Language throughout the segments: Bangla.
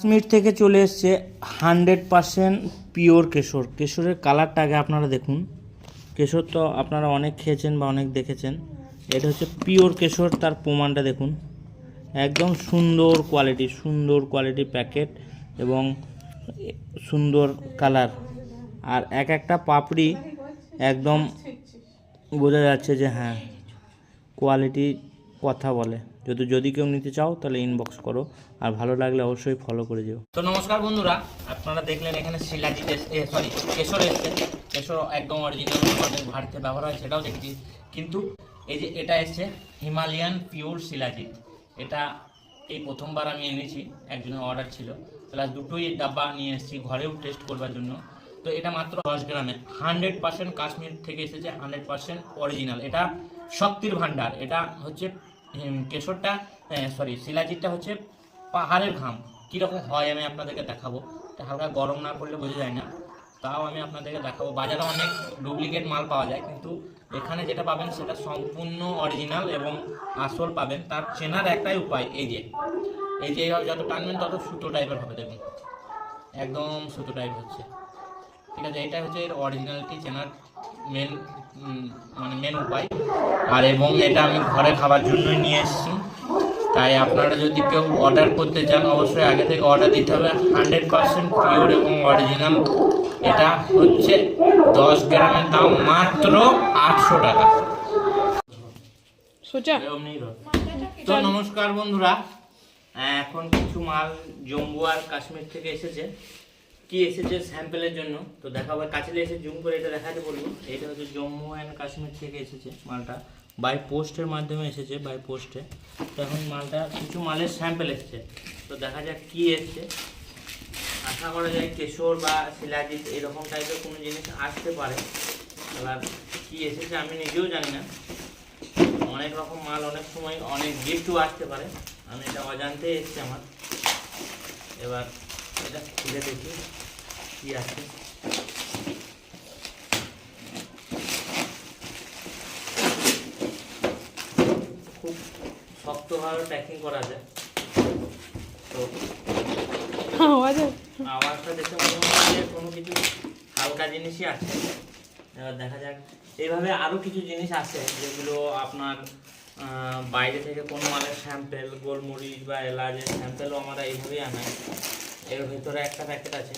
কাশ্মীর থেকে চলে এসছে 100% পিওর কেশর। কেশরের কালারটা আগে আপনারা দেখুন। কেশর তো আপনারা অনেক খেয়েছেন বা অনেক দেখেছেন, এটা হচ্ছে পিওর কেশর। তার প্রমাণটা দেখুন, একদম সুন্দর কোয়ালিটি প্যাকেট এবং সুন্দর কালার। আর এক একটা পাপড়ি একদম বোঝা যাচ্ছে যে হ্যাঁ কোয়ালিটি কথা বলে। যদি কেউ নিতে চাও তাহলে ইনবক্স করো, আর ভালো লাগলে অবশ্যই ফলো করে যেও। তো নমস্কার বন্ধুরা, আপনারা দেখলেন এখানে শিলাজিৎ কেশর এসছে। কেশর একদম অরিজিনাল ভারতে ব্যবহার হয় সেটাও দেখছি, কিন্তু এই যে এটা এসছে হিমালয়ান পিওর শিলাজিৎ। এটা এই প্রথমবার আমি এনেছি, একজনের অর্ডার ছিল, প্লাস দুটোই ডাব্বা নিয়ে এসেছি ঘরেও টেস্ট করবার জন্য। তো এটা মাত্র 10 গ্রামে 100% কাশ্মীর থেকে এসেছে, 100% অরিজিনাল। এটা শক্তির ভান্ডার। এটা হচ্ছে কেশরটা শিলাজিৎটা হচ্ছে পাহাড়ের ঘাম। কীরকম হয় আমি আপনাদেরকে দেখাবো। হালকা গরম না করলে বোঝা যায় না, তাও আমি আপনাদেরকে দেখাবো। বাজারে অনেক ডুপ্লিকেট মাল পাওয়া যায়, কিন্তু এখানে যেটা পাবেন সেটা সম্পূর্ণ অরিজিনাল এবং আসল পাবেন। তার চেনার একটাই উপায়, এই যে যত টানবেন তত সুতো টাইপের হবে, দেখুন একদম সুতো টাইপ হচ্ছে। ঠিক আছে, এটা হচ্ছে এর অরিজিনালিটি চেনার মেন উপায়। আর এবং এটা আমি ঘরে খাবার জন্যই নিয়ে এসেছি। তাই আপনারা যদি কেউ অর্ডার করতে চান অবশ্যই আগে থেকে অর্ডার দিতে হবে। 100% পিওর এবং অরিজিনাল। এটা হচ্ছে 10 গ্রামের দাম মাত্র 800 টাকা। তো নমস্কার বন্ধুরা, এখন কিছু মাল জম্মু আর কাশ্মীর থেকে এসেছে। কি এসেছে স্যাম্পেলের জন্য তো দেখাবো। কাছে এসে জুম করে এটা দেখাতে বলবো। এটা হচ্ছে জম্মু অ্যান্ড কাশ্মীর থেকে এসেছে মালটা, বাই পোস্টের মাধ্যমে এসেছে, বাই পোস্টে। তো এখন মালটা কিছু মালের স্যাম্পেল এসছে, তো দেখা যাক কি এসছে। আশা করা যায় কেশর বা শিলাজিৎ এরকম টাইপের কোনো জিনিস আসতে পারে। এবার কি এসেছে আমি নিজেও জানি না। অনেক রকম মাল অনেক সময় অনেক গিফটও আসতে পারে, আমি এটা অজান্তে এসছে আমার। এবার এটা খুলে দেখি কি আছে। খুব শক্তভাবে প্যাকিং করা যায়, তো আওয়াজটা দেখে মনে হচ্ছে কোনো কিছু হালকা জিনিসই আছে। এবার দেখা যাক। এইভাবে আরও কিছু জিনিস আছে যেগুলো আপনার বাইরে থেকে কোনো মালের স্যাম্পেল, গোলমরিচ বা এলাচের স্যাম্পেলও আমরা এইভাবেই আনাই। এর ভিতরে একটা প্যাকেট আছে।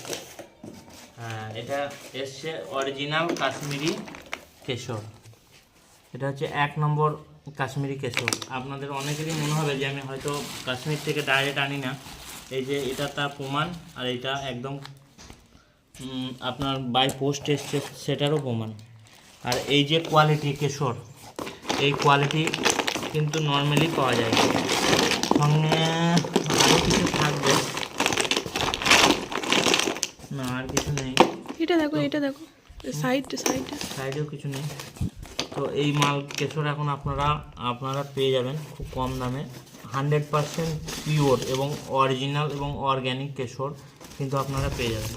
হ্যাঁ, এটা এসছে অরিজিনাল কাশ্মীরি কেশর। এটা হচ্ছে 1 নম্বর কাশ্মীরি কেশর। আপনাদের অনেকেরই মনে হবে যে আমি হয়তো কাশ্মীর থেকে ডাইরেক্ট আনি না। এই যে এটা তার প্রমাণ, আর এটা একদম আপনার বাই পোস্ট এসছে সেটারও প্রমাণ। আর এই যে কোয়ালিটি কেশর, এই কোয়ালিটি কিন্তু নর্মালি পাওয়া যায়। সঙ্গে আরও কিছু থাকবে না, আর কিছু নেই। এটা দেখো সাইডেও কিছু নেই। তো এই মাল কেশর এখন আপনারা পেয়ে যাবেন খুব কম দামে। 100% পিওর এবং অরিজিনাল এবং অর্গ্যানিক কেশর কিন্তু আপনারা পেয়ে যাবেন।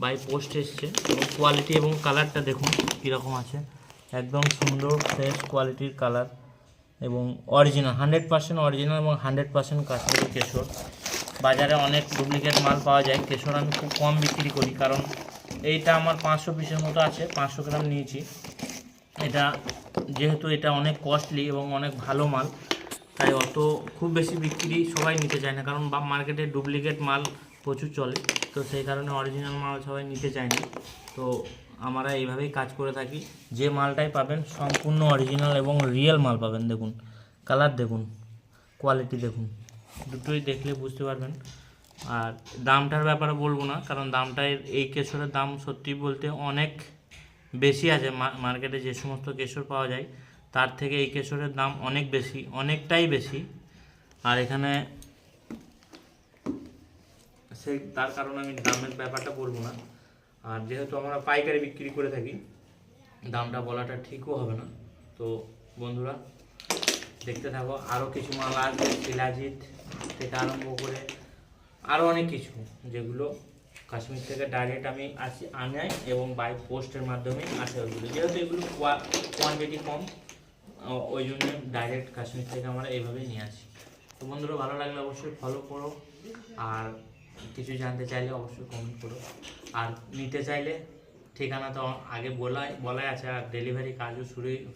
বাই পোস্ট এসছে এবং কোয়ালিটি এবং কালারটা দেখুন কীরকম আছে। একদম সুন্দর ফ্রেশ কোয়ালিটির কালার এবং অরিজিনাল, 100% অরিজিনাল এবং 100% কাশ্মীরি কেশর। বাজারে অনেক ডুপ্লিকেট মাল পাওয়া যায়। কেশর আমি খুব কম বিক্রি করি, কারণ এইটা আমার 500 পিসের মতো আছে, 500 গ্রাম নিয়েছি। এটা যেহেতু এটা অনেক কস্টলি এবং অনেক ভালো মাল, তাই অত খুব বেশি বিক্রি সবাই নিতে চায় না, কারণ মার্কেটে ডুপ্লিকেট মাল প্রচুর চলে। তো সেই কারণে অরিজিনাল মাল সবাই নিতে চায় না। তো আমরা এইভাবেই কাজ করে থাকি। যে মালটাই পাবেন সম্পূর্ণ অরিজিনাল এবং রিয়েল মাল পাবেন। দেখুন কালার, দেখুন কোয়ালিটি, দেখুন দুটোই দেখলে বুঝতে পারবেন। আর দামটার ব্যাপারে বলবো না, কারণ দামটা এই কেশরের দাম সত্যি বলতে অনেক বেশি আছে। মার্কেটে যে সমস্ত কেশর পাওয়া যায় তার থেকে এই কেশরের দাম অনেক বেশি, অনেকটাই বেশি। আর এখানে তার কারণে আমি দামের ব্যাপারটা বলবো না। আর যেহেতু আমরা পাইকারি বিক্রি করে থাকি, দামটা বলাটা ঠিকও হবে না। তো বন্ধুরা দেখতে থাকো, আরও কিছু মাল আসবে শিলাজিৎ থেকে আরম্ভ করে আরও অনেক কিছু, যেগুলো কাশ্মীর থেকে ডাইরেক্ট আমি আনাই এবং বাই পোস্টের মাধ্যমে আসে ওইগুলো। যেহেতু এগুলো কোয়ান্টিটি কম, ওই জন্য ডাইরেক্ট কাশ্মীর থেকে আমরা এইভাবেই নিয়ে আসি। তো বন্ধুরা ভালো লাগলে অবশ্যই ফলো করো, আর কিছু জানতে চাইলে অবশ্যই কমেন্ট করো। আর নিতে চাইলে ঠিকানা তো আগে বলাই আছে, আর ডেলিভারি কাজও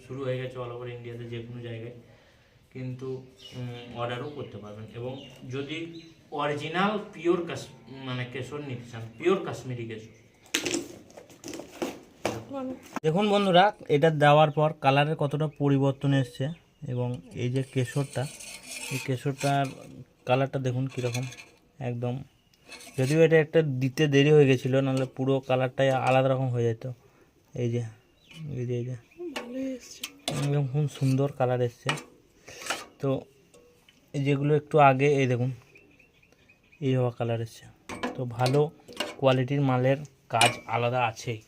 শুরু হয়ে গেছে অল ওভার ইন্ডিয়াতে যে কোনো জায়গায়, কিন্তু অর্ডারও করতে পারবেন। এবং যদি অরিজিনাল পিওর মানে কেশর নিতে চান, পিওর কাশ্মীরি কেশর, দেখুন বন্ধুরা এটা দেওয়ার পর কালারের কতটা পরিবর্তন এসছে। এবং এই যে কেশরটা, এই কেশরটার কালারটা দেখুন কীরকম, একদম, যদিও এটা একটা দিতে দেরি হয়ে গেছিলো, নাহলে পুরো কালারটাই আলাদা রকম হয়ে যেত। এই যে একদম খুব সুন্দর কালার এসছে। তো যেগুলো একটু আগে এই দেখুন এই হওয়া কালার এসছে। তো ভালো কোয়ালিটির মালের কাজ আলাদা আছেই।